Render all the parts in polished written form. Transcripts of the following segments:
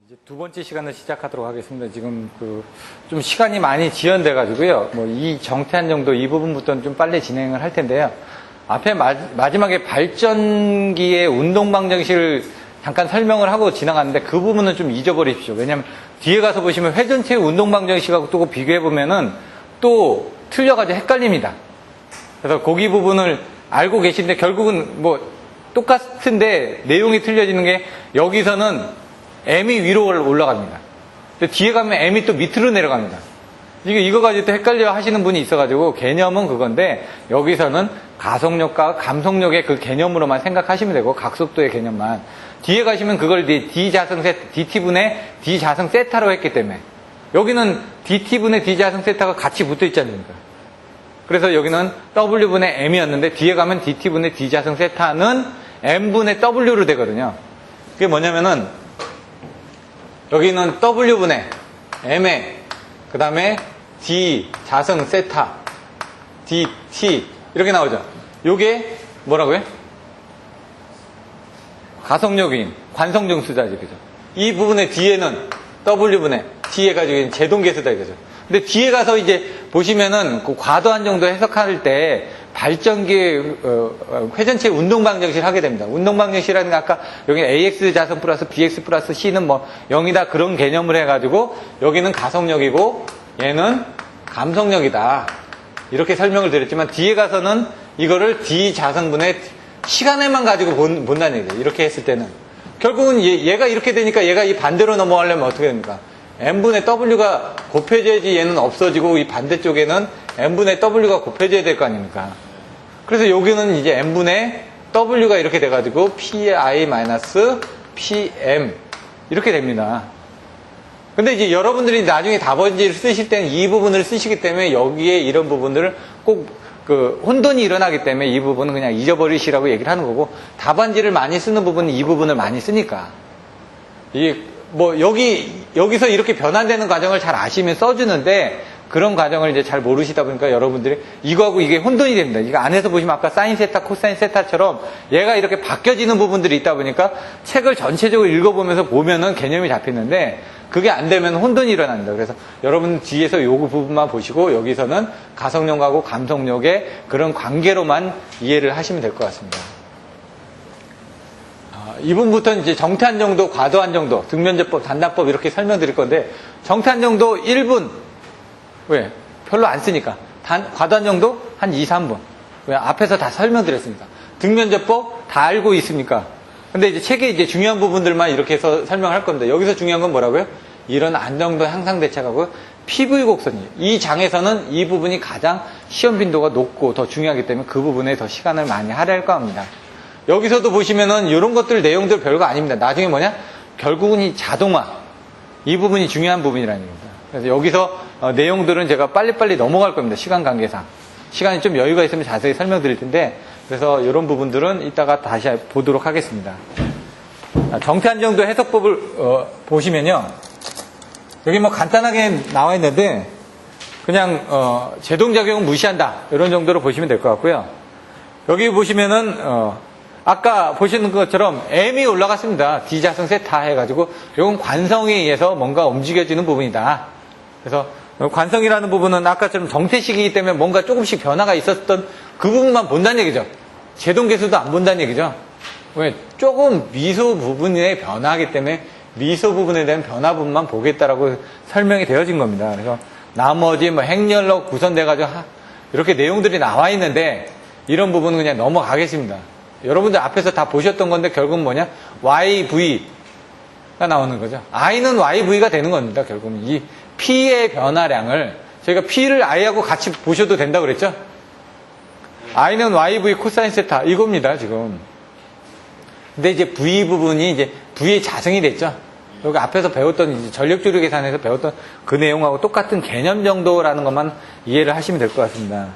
이제 두 번째 시간을 시작하도록 하겠습니다. 지금 좀 시간이 많이 지연돼 가지고요. 뭐 이 정태한 정도 이 부분부터는 좀 빨리 진행을 할 텐데요. 앞에 마지막에 발전기의 운동 방정식을 잠깐 설명을 하고 지나갔는데 그 부분은 좀 잊어버리십시오. 왜냐하면 뒤에 가서 보시면 회전체의 운동 방정식하고 또 비교해 보면은 또 틀려가지고 헷갈립니다. 그래서 거기 부분을 알고 계신데 결국은 뭐 똑같은데 내용이 틀려지는 게 여기서는 M이 위로 올라갑니다. 근데 뒤에 가면 M이 또 밑으로 내려갑니다. 이거 가지고 또 헷갈려 하시는 분이 있어가지고 개념은 그건데 여기서는 가속력과 감속력의 그 개념으로만 생각하시면 되고 각속도의 개념만. 뒤에 가시면 그걸 DT분의 D자승 세타로 했기 때문에 여기는 DT분의 D자승 세타가 같이 붙어 있지 않습니까? 그래서 여기는 W분의 M이었는데 뒤에 가면 DT분의 D자승 세타는 M분의 W로 되거든요. 그게 뭐냐면은 여기는 W분의 M에 그 다음에 D 자승 세타 DT 이렇게 나오죠. 요게 뭐라고요? 가속력인 관성정수자지, 그죠? 이 부분의 뒤에는 W분의 D에 가지고 제동계수다 이거죠. 근데 뒤에 가서 이제 보시면은 그 과도한 정도 해석할 때 발전기 회전체 운동 방정식을 하게 됩니다. 운동 방정식이라는 게 아까 여기 AX 자승 플러스 BX 플러스 C는 뭐 0이다 그런 개념을 해가지고 여기는 가속력이고 얘는 감속력이다 이렇게 설명을 드렸지만 뒤에 가서는 이거를 D 자승분의 시간에만 가지고 본다는 얘기죠. 이렇게 했을 때는 결국은 얘가 이렇게 되니까 얘가 이 반대로 넘어가려면 어떻게 됩니까? M분의 W가 곱해져야지 얘는 없어지고 이 반대쪽에는 M분의 W가 곱해져야 될 거 아닙니까? 그래서 여기는 이제 M분의 W가 이렇게 돼가지고 PI-PM 이렇게 됩니다. 근데 이제 여러분들이 나중에 답안지를 쓰실 때는 이 부분을 쓰시기 때문에 여기에 이런 부분들을 꼭 혼돈이 일어나기 때문에 이 부분은 그냥 잊어버리시라고 얘기를 하는 거고 답안지를 많이 쓰는 부분은 이 부분을 많이 쓰니까 이게 뭐 여기서 이렇게 변환되는 과정을 잘 아시면 써주는데 그런 과정을 이제 잘 모르시다 보니까 여러분들이 이거하고 이게 혼돈이 됩니다. 이거 안에서 보시면 아까 사인 세타, 코사인 세타처럼 얘가 이렇게 바뀌어지는 부분들이 있다 보니까 책을 전체적으로 읽어보면서 보면은 개념이 잡히는데 그게 안 되면 혼돈이 일어납니다. 그래서 여러분 뒤에서 요 부분만 보시고 여기서는 가속력하고 감속력의 그런 관계로만 이해를 하시면 될 것 같습니다. 이 부분부터는 이제 정태한 정도, 과도한 정도, 등면제법, 단단법 이렇게 설명드릴 건데 정태한 정도 1분 왜? 별로 안 쓰니까. 과도한 정도 한 2, 3분. 왜? 앞에서 다 설명드렸으니까. 등면제법 다 알고 있으니까. 근데 이제 책에 이제 중요한 부분들만 이렇게 해서 설명할 겁니다. 여기서 중요한 건 뭐라고요? 이런 안정도 향상 대책하고 PV 곡선이에요. 이 장에서는 이 부분이 가장 시험 빈도가 높고 더 중요하기 때문에 그 부분에 더 시간을 많이 할애할 겁니다. 여기서도 보시면은 이런 것들 내용들 별거 아닙니다. 나중에 뭐냐? 결국은 이 자동화. 이 부분이 중요한 부분이라는 얘기입니다. 그래서 여기서 내용들은 제가 빨리빨리 넘어갈 겁니다. 시간 관계상. 시간이 좀 여유가 있으면 자세히 설명드릴 텐데 그래서 이런 부분들은 이따가 다시 보도록 하겠습니다. 정태한 정도 해석법을 보시면요. 여기 뭐 간단하게 나와 있는데 그냥 제동작용은 무시한다. 이런 정도로 보시면 될 것 같고요. 여기 보시면은 아까 보시는 것처럼 M이 올라갔습니다. D자승 세타 해가지고 이건 관성에 의해서 뭔가 움직여지는 부분이다. 그래서 관성이라는 부분은 아까처럼 정태식이기 때문에 뭔가 조금씩 변화가 있었던 그 부분만 본다는 얘기죠. 제동계수도 안 본다는 얘기죠. 왜? 조금 미소 부분의 변화이기 때문에 미소 부분에 대한 변화 부분만 보겠다라고 설명이 되어진 겁니다. 그래서 나머지 뭐 행렬로 구성돼가지고 이렇게 내용들이 나와 있는데 이런 부분은 그냥 넘어가겠습니다. 여러분들 앞에서 다 보셨던 건데 결국은 뭐냐? YV가 나오는 거죠. I는 YV가 되는 겁니다. 결국은 이 P의 변화량을 저희가 P를 I하고 같이 보셔도 된다고 그랬죠? I는 YV 코사인 세타 이겁니다. 지금. 근데 이제 V 부분이 이제 V의 자승이 됐죠. 여기 앞에서 배웠던 이제 전력주류 계산에서 배웠던 그 내용하고 똑같은 개념 정도라는 것만 이해를 하시면 될 것 같습니다.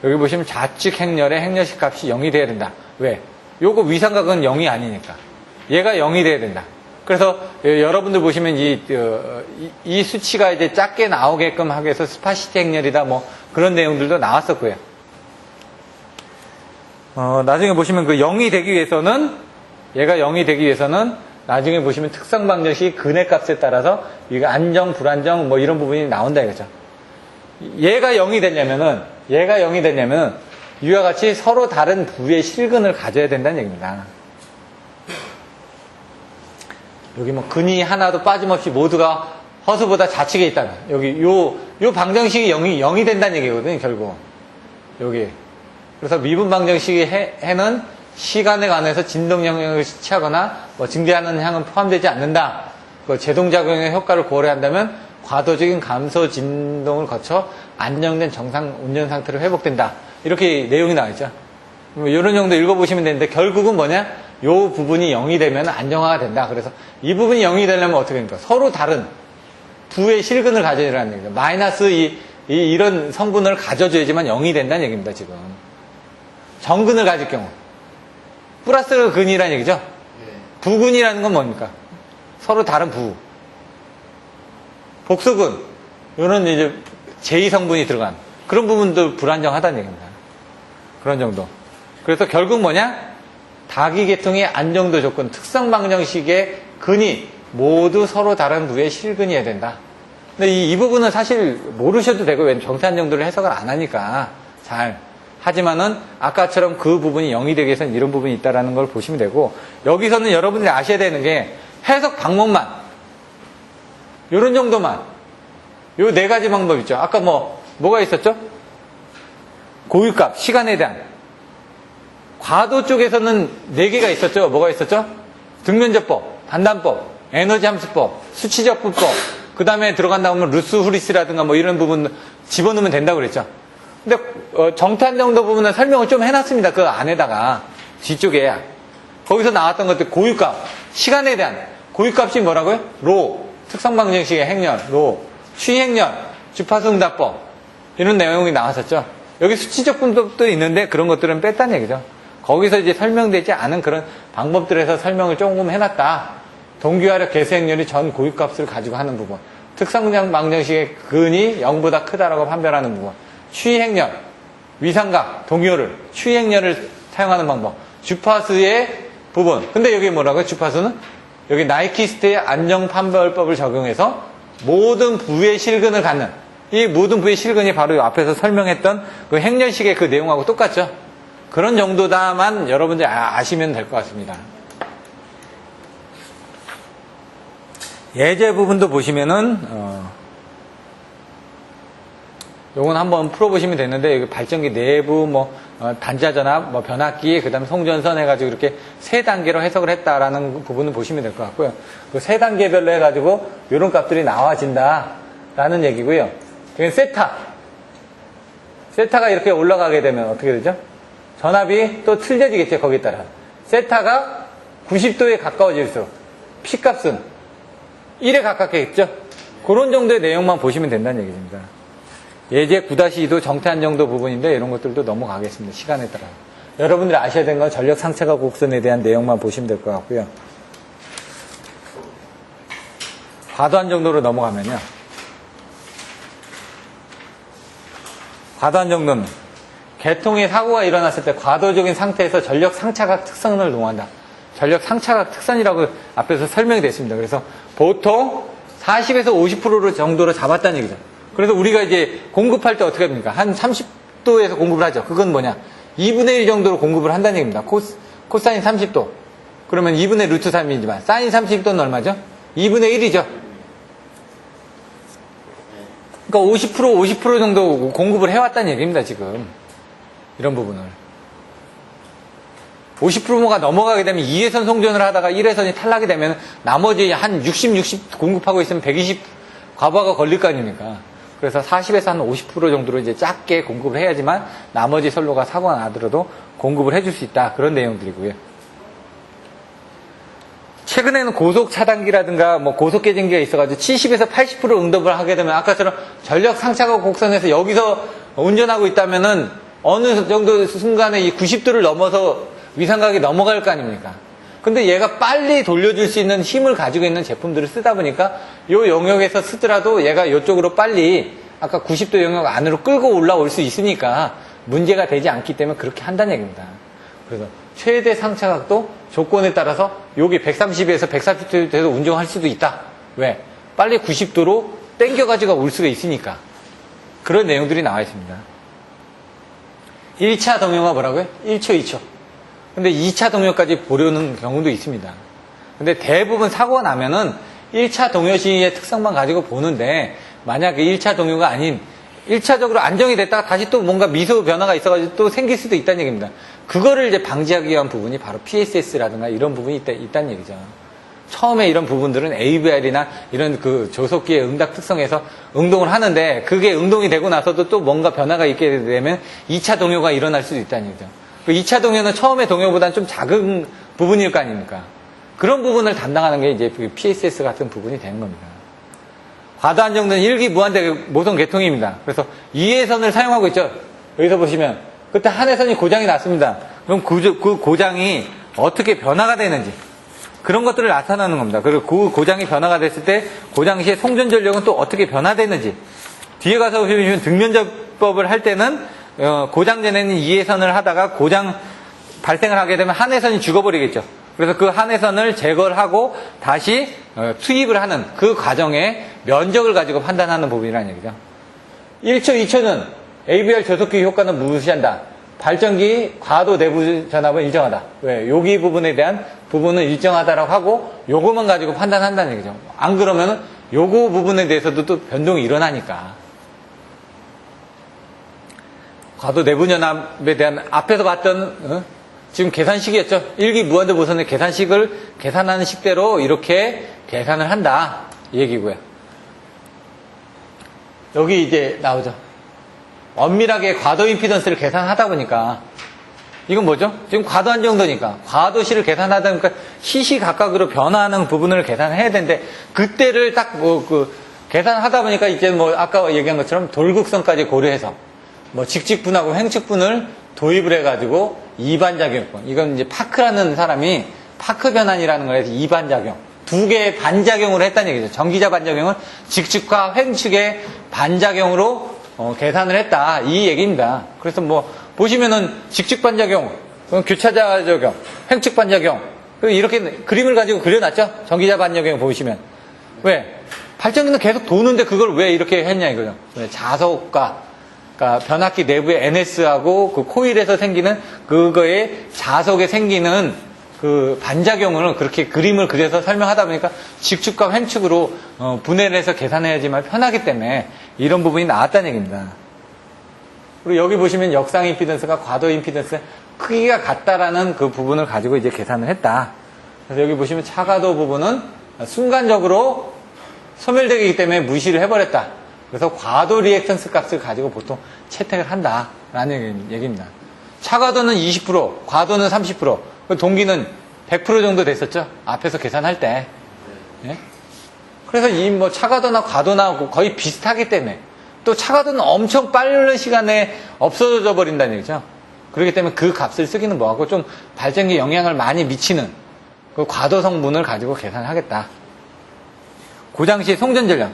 여기 보시면 좌측 행렬의 행렬식 값이 0이 돼야 된다. 왜? 요거 위상각은 0이 아니니까. 얘가 0이 돼야 된다. 그래서 여러분들 보시면 이 수치가 이제 작게 나오게끔 하기 위해서 스파시티 행렬이다 뭐 그런 내용들도 나왔었고요. 나중에 보시면 그 0이 되기 위해서는 얘가 0이 되기 위해서는 나중에 보시면 특성 방정식이 근의 값에 따라서 이거 안정, 불안정 뭐 이런 부분이 나온다 이거죠. 얘가 0이 되려면은 이와 같이 서로 다른 부의 실근을 가져야 된다는 얘기입니다. 여기 뭐 근이 하나도 빠짐없이 모두가 허수보다 좌측에 있다면 여기 요 방정식이 0이 된다는 얘기거든요, 결국. 여기. 그래서 미분 방정식의 해는 시간에 관해서 진동 영역을 취하거나 뭐 증대하는 향은 포함되지 않는다. 그 제동작용의 효과를 고려한다면 과도적인 감소 진동을 거쳐 안정된 정상 운전 상태로 회복된다. 이렇게 내용이 나와있죠. 이런 정도 읽어보시면 되는데 결국은 뭐냐? 요 부분이 0이 되면 안정화가 된다. 그래서 이 부분이 0이 되려면 어떻게 됩니까? 서로 다른 부의 실근을 가져야라는 얘기죠. 마이너스 이런 성분을 가져줘야지만 0이 된다는 얘기입니다, 지금. 정근을 가질 경우. 플러스 근이라는 얘기죠. 부근이라는 건 뭡니까? 서로 다른 부. 복수근. 요런 이제 제2성분이 들어간 그런 부분도 불안정하다는 얘기입니다. 그런 정도. 그래서 결국 뭐냐? 다기계통의 안정도 조건, 특성 방정식의 근이 모두 서로 다른 부의 실근이어야 된다. 근데 이 부분은 사실 모르셔도 되고, 왜냐면 정탄정도를 해석을 안 하니까 잘. 하지만은 아까처럼 그 부분이 0이 되기 위해서는 이런 부분이 있다는 걸 보시면 되고, 여기서는 여러분들이 아셔야 되는 게 해석 방법만, 요런 정도만, 요 네 가지 방법 있죠. 아까 뭐가 있었죠? 고유값, 시간에 대한. 과도 쪽에서는 네 개가 있었죠. 뭐가 있었죠? 등면제법, 단단법, 에너지 함수법, 수치적분법, 그 다음에 들어간다 보면 루스 후리스라든가 뭐 이런 부분 집어넣으면 된다고 그랬죠. 근데 정탄 정도 부분은 설명을 좀 해놨습니다. 그 안에다가 뒤쪽에 거기서 나왔던 것들 고유값, 시간에 대한 고유값이 뭐라고요? 로, 특성방정식의 행렬, 로, 추이행렬, 주파수응답법 이런 내용이 나왔었죠. 여기 수치적 분법도 있는데 그런 것들은 뺐다는 얘기죠. 거기서 이제 설명되지 않은 그런 방법들에서 설명을 조금 해놨다. 동기화력 개수행렬이 전 고유값을 가지고 하는 부분, 특성방정식의 근이 0보다 크다라고 판별하는 부분, 추이행렬, 위상각, 동요를, 추이행렬을 사용하는 방법, 주파수의 부분. 근데 여기 뭐라고요? 주파수는 여기 나이키스트의 안정판별법을 적용해서 모든 부의 실근을 갖는, 이 모든 부의 실근이 바로 앞에서 설명했던 그 행렬식의 그 내용하고 똑같죠. 그런 정도다만 여러분들 아시면 될 것 같습니다. 예제 부분도 보시면은 요건 한번 풀어보시면 되는데, 여기 발전기 내부 단자전압, 변압기, 그 다음에 송전선 해가지고 이렇게 세 단계로 해석을 했다라는 부분을 보시면 될 것 같고요. 그 세 단계별로 해가지고 이런 값들이 나와진다라는 얘기고요. 그게 세타가 이렇게 올라가게 되면 어떻게 되죠? 전압이 또 틀려지겠죠, 거기에 따라. 세타가 90도에 가까워질수록 P값은 1에 가깝겠죠? 그런 정도의 내용만 보시면 된다는 얘기입니다. 예제 9-2도 정태한 정도 부분인데 이런 것들도 넘어가겠습니다. 시간에 따라. 여러분들이 아셔야 되는 건 전력 상체가 곡선에 대한 내용만 보시면 될 것 같고요. 과도한 정도로 넘어가면요. 과도한 정도는 계통의 사고가 일어났을 때 과도적인 상태에서 전력 상차각 특성을 동한다. 전력 상차각 특성이라고 앞에서 설명이 됐습니다. 그래서 보통 40에서 50% 정도로 잡았다는 얘기죠. 그래서 우리가 이제 공급할 때 어떻게 합니까? 한 30도에서 공급을 하죠. 그건 뭐냐? 2분의 1 정도로 공급을 한다는 얘기입니다. 코사인 30도. 그러면 2분의 루트 3이지만 사인 30도는 얼마죠? 2분의 1이죠. 그러니까 50% 정도 공급을 해왔다는 얘기입니다, 지금. 이런 부분을. 50%가 넘어가게 되면 2회선 송전을 하다가 1회선이 탈락이 되면 나머지 한 60 공급하고 있으면 120 과부하가 걸릴 거 아닙니까? 그래서 40에서 한 50% 정도로 이제 작게 공급을 해야지만 나머지 선로가 사고가 나더라도 공급을 해줄 수 있다. 그런 내용들이고요. 최근에는 고속 차단기라든가 고속 계진기가 있어가지고 70에서 80% 응답을 하게 되면 아까처럼 전력 상차각 곡선에서 여기서 운전하고 있다면은 어느 정도 순간에 이 90도를 넘어서 위상각이 넘어갈 거 아닙니까? 근데 얘가 빨리 돌려줄 수 있는 힘을 가지고 있는 제품들을 쓰다 보니까 이 영역에서 쓰더라도 얘가 이쪽으로 빨리 아까 90도 영역 안으로 끌고 올라올 수 있으니까 문제가 되지 않기 때문에 그렇게 한다는 얘기입니다. 그래서 최대 상차각도 조건에 따라서 여기 130에서 140도 돼서 운전할 수도 있다. 왜? 빨리 90도로 땡겨가지고 올 수가 있으니까. 그런 내용들이 나와 있습니다. 1차 동요가 뭐라고요? 1초, 2초. 근데 2차 동요까지 보려는 경우도 있습니다. 근데 대부분 사고가 나면은 1차 동요 시의 특성만 가지고 보는데, 만약에 1차 동요가 아닌 1차적으로 안정이 됐다가 다시 또 뭔가 미소 변화가 있어가지고 또 생길 수도 있다는 얘기입니다. 그거를 이제 방지하기 위한 부분이 바로 PSS라든가 이런 부분이 있다는 얘기죠. 처음에 이런 부분들은 AVR이나 이런 그 조속기의 응답 특성에서 응동을 하는데, 그게 응동이 되고 나서도 또 뭔가 변화가 있게 되면 2차 동요가 일어날 수도 있다는 얘기죠. 그 2차 동요는 처음의 동요보다는 좀 작은 부분일 거 아닙니까? 그런 부분을 담당하는 게 이제 PSS 같은 부분이 되는 겁니다. 과도한 정도는 일기 무한대 모성 계통입니다. 그래서 2회선을 사용하고 있죠. 여기서 보시면 그때 한 회선이 고장이 났습니다. 그럼 그 고장이 어떻게 변화가 되는지 그런 것들을 나타나는 겁니다. 그리고 그 고장이 변화가 됐을 때 고장 시에 송전 전력은 또 어떻게 변화되는지, 뒤에 가서 보시면 등면접법을 할 때는 고장 전에는 2회선을 하다가 고장 발생을 하게 되면 한 회선이 죽어버리겠죠. 그래서 그 한 회선을 제거를 하고 다시 투입을 하는 그 과정의 면적을 가지고 판단하는 부분이라는 얘기죠. 1초, 2초는 AVR 저속기 효과는 무시한다. 발전기 과도 내부 전압은 일정하다. 왜? 여기 부분에 대한 부분은 일정하다라고 하고 요거만 가지고 판단한다는 얘기죠. 안 그러면은 요거 부분에 대해서도 또 변동이 일어나니까. 과도 내부 전압에 대한 앞에서 봤던 지금 계산식이었죠. 일기 무한대 보선의 계산식을 계산하는 식대로 이렇게 계산을 한다. 이 얘기고요. 여기 이제 나오죠. 엄밀하게 과도 임피던스를 계산하다 보니까 이건 뭐죠? 지금 과도한 정도니까 과도시를 계산하다 보니까 시시각각으로 변화하는 부분을 계산해야 되는데, 그때를 딱 계산하다 보니까 이제 아까 얘기한 것처럼 돌극성까지 고려해서 직직분하고 횡측분을 도입을 해가지고 이반작용권, 이건 이제 파크라는 사람이 파크 변환이라는 거에서 이반작용, 두 개의 반작용으로 했다는 얘기죠. 전기자 반작용을 직측과 횡측의 반작용으로 계산을 했다, 이 얘기입니다. 그래서 보시면은 직측 반작용, 교차자 작용, 횡측 반작용, 이렇게 그림을 가지고 그려놨죠. 전기자 반작용 보시면. 왜? 발전기는 계속 도는데 그걸 왜 이렇게 했냐 이거죠. 자석과, 그러니까 변압기 내부의 NS하고 그 코일에서 생기는 그거의 자석에 생기는 그 반작용을 그렇게 그림을 그려서 설명하다 보니까 직축과 횡축으로 분해를 해서 계산해야지만 편하기 때문에 이런 부분이 나왔다는 얘기입니다. 그리고 여기 보시면 역상 임피던스가 과도 임피던스 크기가 같다라는 그 부분을 가지고 이제 계산을 했다. 그래서 여기 보시면 차가도 부분은 순간적으로 소멸되기 때문에 무시를 해버렸다. 그래서 과도 리액턴스 값을 가지고 보통 채택을 한다라는 얘기입니다. 차가도는 20%, 과도는 30%, 동기는 100% 정도 됐었죠. 앞에서 계산할 때. 예? 그래서 이 차가도나 과도나 거의 비슷하기 때문에, 또 차가도는 엄청 빠른 시간에 없어져 버린다는 얘기죠. 그렇기 때문에 그 값을 쓰기는 뭐하고 좀 발전기에 영향을 많이 미치는 그 과도 성분을 가지고 계산하겠다. 고장 시 송전 전력,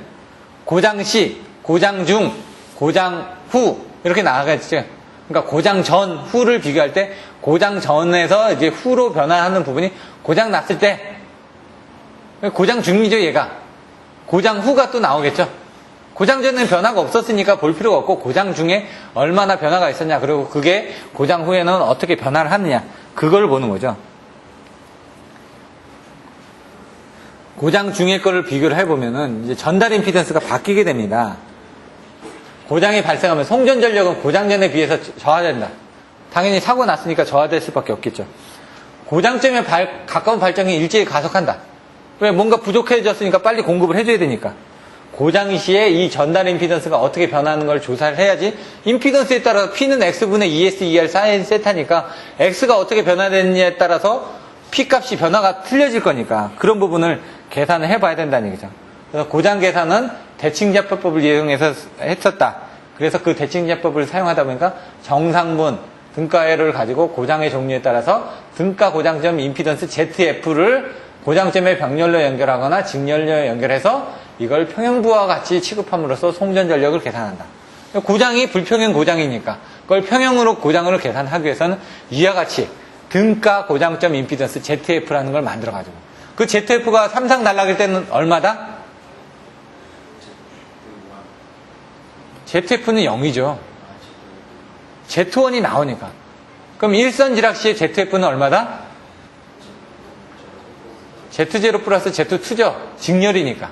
고장 시, 고장 중, 고장 후 이렇게 나가겠죠. 그러니까 고장 전, 후를 비교할 때 고장 전에서 이제 후로 변화하는 부분이 고장 났을 때 고장 중이죠, 얘가. 고장 후가 또 나오겠죠. 고장 전에는 변화가 없었으니까 볼 필요가 없고 고장 중에 얼마나 변화가 있었냐, 그리고 그게 고장 후에는 어떻게 변화를 하느냐, 그걸 보는 거죠. 고장 중의 거를 비교를 해보면은 이제 전달 임피던스가 바뀌게 됩니다. 고장이 발생하면 송전 전력은 고장 전에 비해서 저하된다. 당연히 사고 났으니까 저하될 수밖에 없겠죠. 고장점에 가까운 발전이 일제히 가속한다. 왜? 뭔가 부족해졌으니까 빨리 공급을 해줘야 되니까. 고장 시에 이 전달 임피던스가 어떻게 변하는 걸 조사를 해야지. 임피던스에 따라서 P는 X분의 ES, ER 사인 세타니까 X가 어떻게 변화됐느냐에 따라서 P 값이 변화가 틀려질 거니까 그런 부분을 계산을 해봐야 된다는 얘기죠. 그래서 고장 계산은 대칭자법을 이용해서 했었다. 그래서 그 대칭자법을 사용하다 보니까 정상분, 등가를 가지고 고장의 종류에 따라서 등가 고장점 임피던스 ZF를 고장점의 병렬로 연결하거나 직렬로 연결해서 이걸 평형부와 같이 취급함으로써 송전 전력을 계산한다. 고장이 불평형 고장이니까 그걸 평형으로 고장을 계산하기 위해서는 이와 같이 등가 고장점 임피던스 ZF라는 걸 만들어가지고. 그 ZF가 삼상 단락일 때는 얼마다? ZF는 0이죠. Z1이 나오니까. 그럼 일선지락 시의 ZF는 얼마다? Z0 플러스 Z2죠. 직렬이니까.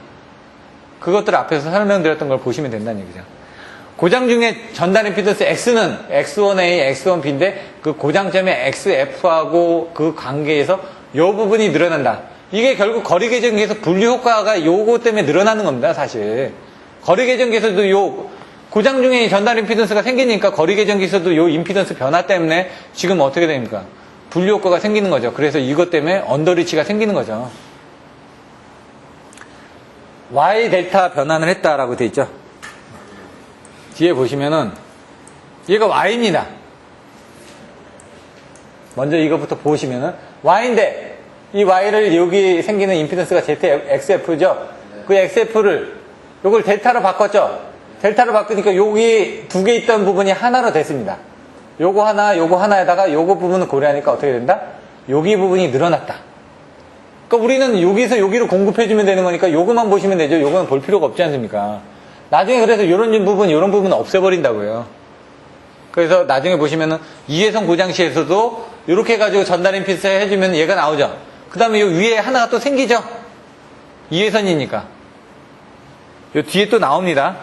그것들 앞에서 설명드렸던 걸 보시면 된다는 얘기죠. 고장 중에 전달 임피던스 X는 X1A, X1B인데 그 고장점의 XF하고 그 관계에서 이 부분이 늘어난다. 이게 결국 거리 계정기에서 분류 효과가 요거 때문에 늘어나는 겁니다, 사실. 거리 계정기에서도 요 고장 중에 전달 임피던스가 생기니까 거리 계정기에서도 요 임피던스 변화 때문에 지금 어떻게 됩니까? 분류 효과가 생기는 거죠. 그래서 이것 때문에 언더리치가 생기는 거죠. Y 델타 변환을 했다라고 돼 있죠. 뒤에 보시면은 얘가 Y입니다. 먼저 이것부터 보시면은 Y인데 이 Y를 여기 생기는 임피던스가 XF죠. 그 XF를 요걸 델타로 바꿨죠. 델타로 바꾸니까 여기 두 개 있던 부분이 하나로 됐습니다. 요거 하나에다가 요거 부분을 고려하니까 어떻게 된다? 여기 부분이 늘어났다. 그러니까 우리는 여기서 여기로 공급해주면 되는 거니까 요거만 보시면 되죠. 요거는 볼 필요가 없지 않습니까? 나중에 그래서 요런 부분 없애버린다고요. 그래서 나중에 보시면은 이해선 고장시에서도 이렇게 해가지고 전달 임피던스 해주면 얘가 나오죠. 그 다음에 요 위에 하나가 또 생기죠. 이해선이니까. 요 뒤에 또 나옵니다.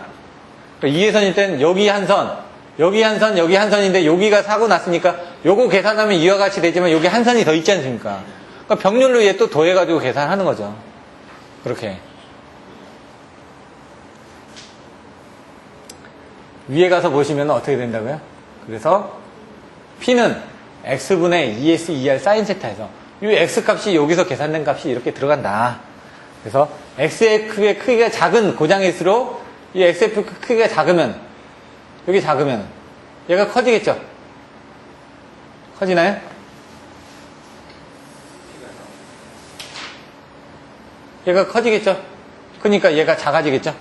그러니까 이해선일 때는 여기 한 선, 여기 한 선, 여기 한 선인데 여기가 사고 났으니까 요거 계산하면 이와 같이 되지만 여기 한 선이 더 있지 않습니까? 그러니까 병렬로 얘 또 더해가지고 계산하는 거죠. 그렇게. 위에 가서 보시면 어떻게 된다고요? 그래서 P는 X분의 ES, ER 사인 세타에서 이 X 값이 여기서 계산된 값이 이렇게 들어간다. 그래서 XF의 크기가 작은 고장일수록 이 XF 크기가 작으면 여기 작으면 얘가 커지겠죠? 커지나요? 얘가 커지겠죠? 그러니까 얘가 작아지겠죠?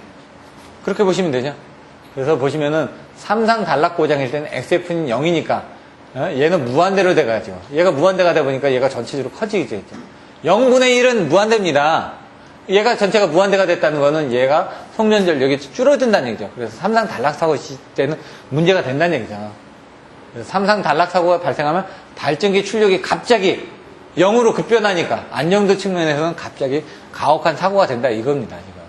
그렇게 보시면 되죠? 그래서 보시면은 삼상 단락 고장일 때는 XF는 0이니까 얘는 무한대로 돼가지고 얘가 무한대가 되다 보니까 얘가 전체적으로 커지겠죠. 0분의 1은 무한대입니다. 얘가 전체가 무한대가 됐다는 거는 얘가 속면전력이 줄어든다는 얘기죠. 그래서 삼상 단락 사고 때는 문제가 된다는 얘기죠. 그래서 삼상 단락 사고가 발생하면 발전기 출력이 갑자기 0으로 급변하니까 안정도 측면에서는 갑자기 가혹한 사고가 된다 이겁니다. 지금.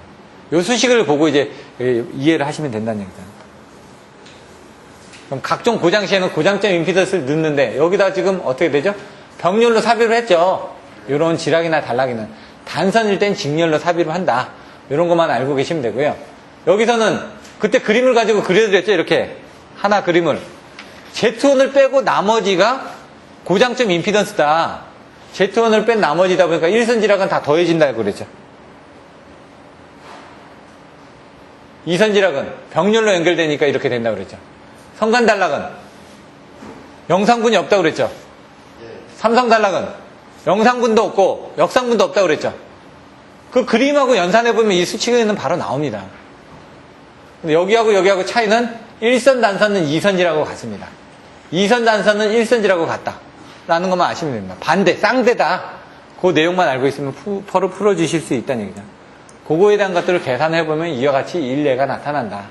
요 수식을 보고 이제 이해를 하시면 된다는 얘기죠. 그럼 각종 고장 시에는 고장점 임피던스를 넣는데 여기다 지금 어떻게 되죠? 병렬로 삽입을 했죠. 이런 지락이나 단락이는. 단선일 땐 직렬로 삽입을 한다. 이런 것만 알고 계시면 되고요. 여기서는 그때 그림을 가지고 그려드렸죠. 이렇게 하나 그림을. Z1을 빼고 나머지가 고장점 임피던스다. Z1을 뺀 나머지다 보니까 일선 지락은 다 더해진다고 그랬죠. 이선 지락은 병렬로 연결되니까 이렇게 된다고 그랬죠. 성간 단락은 영상분이 없다고 그랬죠. 삼성 단락은 영상분도 없고 역상분도 없다고 그랬죠. 그 그림하고 연산해보면 이 수치는 바로 나옵니다. 근데 여기하고 차이는 1선 단선은 2선지라고 같습니다. 2선 단선은 1선지라고 같다. 라는 것만 아시면 됩니다. 반대, 쌍대다. 그 내용만 알고 있으면 바로 풀어주실 수 있다는 얘기죠. 그거에 대한 것들을 계산해보면 이와 같이 일례가 나타난다.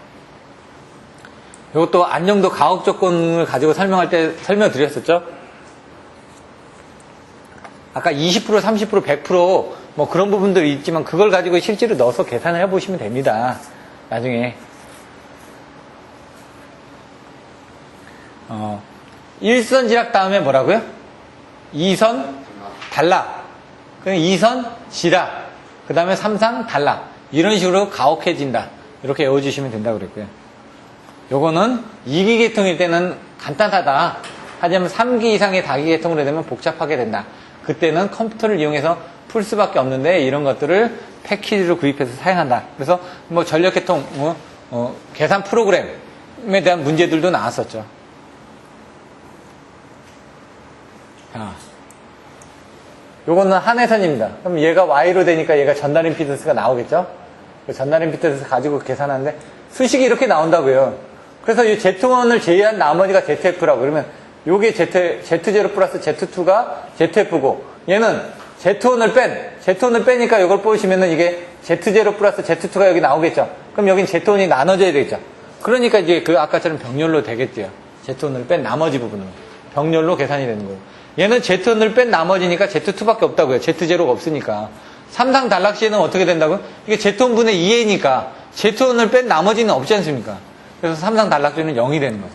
이것도 안정도 가혹 조건을 가지고 설명할 때 설명드렸었죠. 아까 20%, 30%, 100% 뭐 그런 부분들이 있지만 그걸 가지고 실제로 넣어서 계산을 해보시면 됩니다. 나중에. 1선 지락 다음에 뭐라고요? 2선 단락. 2선 지락. 그 다음에 3상 단락. 이런 식으로 가혹해진다. 이렇게 외워주시면 된다고 그랬고요. 요거는 2기 계통일 때는 간단하다. 하지만 3기 이상의 다기 계통으로 되면 복잡하게 된다. 그때는 컴퓨터를 이용해서 풀 수밖에 없는데 이런 것들을 패키지로 구입해서 사용한다. 그래서 뭐 전력 계통, 계산 프로그램에 대한 문제들도 나왔었죠. 요거는 한해선입니다. 그럼 얘가 Y로 되니까 얘가 전달 임피던스가 나오겠죠? 그 전달 임피던스 가지고 계산하는데 수식이 이렇게 나온다고요. 그래서 이 Z1을 제외한 나머지가 ZF라고 그러면 요게 Z0 플러스 Z2가 ZF고, 얘는 Z1을 빼니까 이걸 뽑으시면은 이게 Z0 플러스 Z2가 여기 나오겠죠. 그럼 여긴 Z1이 나눠져야 되겠죠. 그러니까 이제 그 아까처럼 병렬로 되겠죠. Z1을 뺀 나머지 부분은. 병렬로 계산이 되는 거고. 얘는 Z1을 뺀 나머지니까 Z2밖에 없다고요. Z0가 없으니까. 3상 단락시에는 어떻게 된다고요? 이게 Z1분의 2A니까 Z1을 뺀 나머지는 없지 않습니까? 그래서 3상 단락수는 0이 되는 거죠.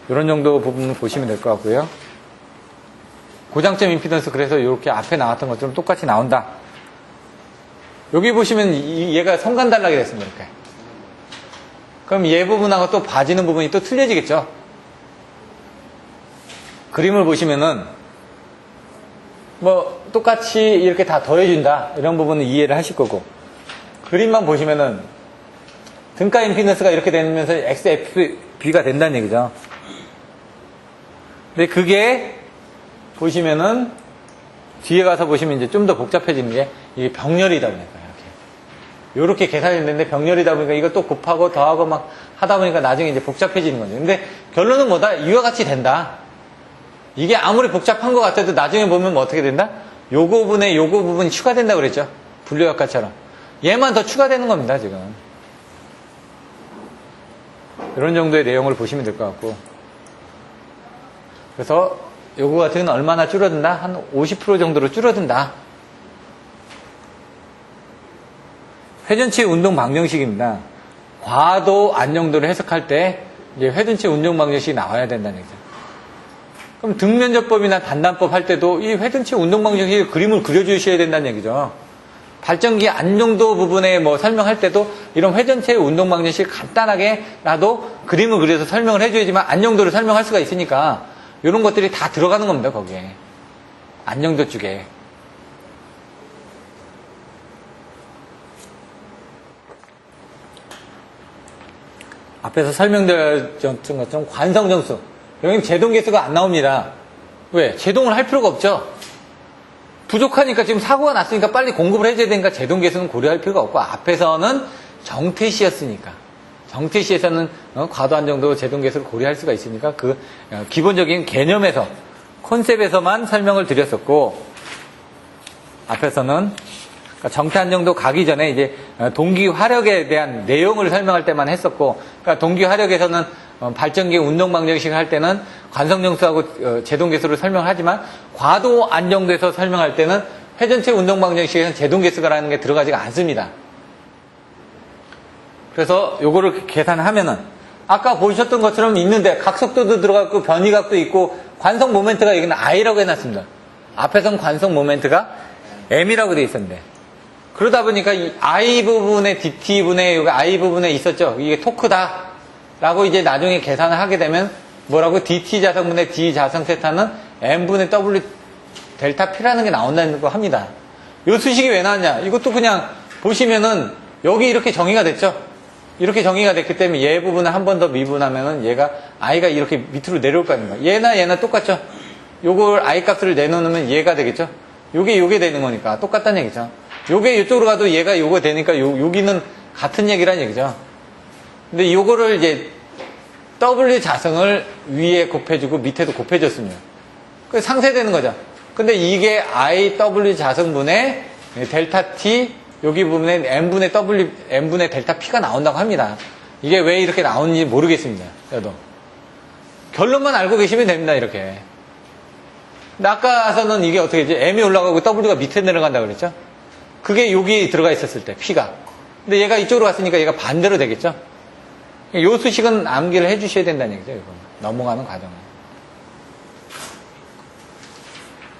이런 정도 부분을 보시면 될 것 같고요. 고장점 임피던스 그래서 이렇게 앞에 나왔던 것처럼 똑같이 나온다. 여기 보시면 얘가 성간 단락이 됐습니다. 이렇게. 그럼 얘 부분하고 또 봐지는 부분이 또 틀려지겠죠. 그림을 보시면은 뭐 똑같이 이렇게 다 더해준다 이런 부분은 이해를 하실 거고, 그림만 보시면은 등가 임피던스가 이렇게 되면서 XFB가 된다는 얘기죠. 근데 그게 보시면은 뒤에 가서 보시면 이제 좀 더 복잡해지는 게 이게 병렬이다 보니까 이렇게 계산이 되는데 병렬이다 보니까 이거 또 곱하고 더하고 막 하다 보니까 나중에 이제 복잡해지는 거죠. 근데 결론은 뭐다? 이와 같이 된다. 이게 아무리 복잡한 것 같아도 나중에 보면 뭐 어떻게 된다? 요거 부분이 추가된다고 그랬죠. 분류역학처럼. 얘만 더 추가되는 겁니다, 지금. 이런 정도의 내용을 보시면 될 것 같고. 그래서 요거 같은 건 얼마나 줄어든다? 한 50% 정도로 줄어든다. 회전치 운동 방정식입니다. 과도 안정도를 해석할 때 이제 회전치 운동 방정식이 나와야 된다는 얘기죠. 그럼 등면접법이나 단단법 할 때도 이 회전치 운동 방정식 그림을 그려주셔야 된다는 얘기죠. 발전기 안정도 부분에 뭐 설명할 때도 이런 회전체 운동 방정식 간단하게라도 그림을 그려서 설명을 해줘야지만 안정도를 설명할 수가 있으니까 이런 것들이 다 들어가는 겁니다, 거기에. 안정도 쪽에. 앞에서 설명드렸던 것처럼 관성정수. 여기는 제동계수가 안 나옵니다. 왜? 제동을 할 필요가 없죠. 부족하니까 지금 사고가 났으니까 빨리 공급을 해줘야 되니까 제동계수는 고려할 필요가 없고, 앞에서는 정태시였으니까. 정태시에서는 과도 안정도 제동계수를 고려할 수가 있으니까 그 기본적인 개념에서, 콘셉트에서만 설명을 드렸었고, 앞에서는 정태 안정도 가기 전에 이제 동기 화력에 대한 내용을 설명할 때만 했었고, 그러니까 동기 화력에서는 발전기 운동 방정식 할 때는 관성정수하고 제동계수를 설명하지만, 과도 안정도에서 설명할 때는 회전체 운동 방정식에서는 제동계수라는 게 들어가지가 않습니다. 그래서 요거를 계산하면은 아까 보셨던 것처럼 있는데 각속도도 들어갔고 변이각도 있고 관성 모멘트가 여기는 I라고 해놨습니다. 앞에선 관성 모멘트가 M이라고 되어 있었는데, 그러다 보니까 이 I 부분에 DT분에 여기 I 부분에 있었죠. 이게 토크다 라고 이제 나중에 계산을 하게 되면 뭐라고? DT 자성분의 D 자성 세타는 M분의 W 델타 P라는 게 나온다는 거 합니다. 이 수식이 왜 나왔냐? 이것도 그냥 보시면은 여기 이렇게 정의가 됐죠. 이렇게 정의가 됐기 때문에 얘 부분을 한 번 더 미분하면은 얘가 I가 이렇게 밑으로 내려올 거 아닙니까? 얘나 똑같죠. 요걸 I 값을 내놓으면 얘가 되겠죠. 요게 되는 거니까 똑같다는 얘기죠. 요게 이쪽으로 가도 얘가 요거 되니까 여기는 같은 얘기란 얘기죠. 근데 요거를 이제 W 자성을 위에 곱해주고 밑에도 곱해줬습니다. 그 상쇄되는 거죠. 근데 이게 IW 자성분의 델타 T, 여기 부분에 M분의 W, M분의 델타 P가 나온다고 합니다. 이게 왜 이렇게 나오는지 모르겠습니다. 저도. 결론만 알고 계시면 됩니다, 이렇게. 근데 아까서는 이게 어떻게 되지? M이 올라가고 W가 밑에 내려간다고 그랬죠? 그게 여기 들어가 있었을 때, P가. 근데 얘가 이쪽으로 갔으니까 얘가 반대로 되겠죠? 요 수식은 암기를 해주셔야 된다는 얘기죠, 이거. 넘어가는 과정은.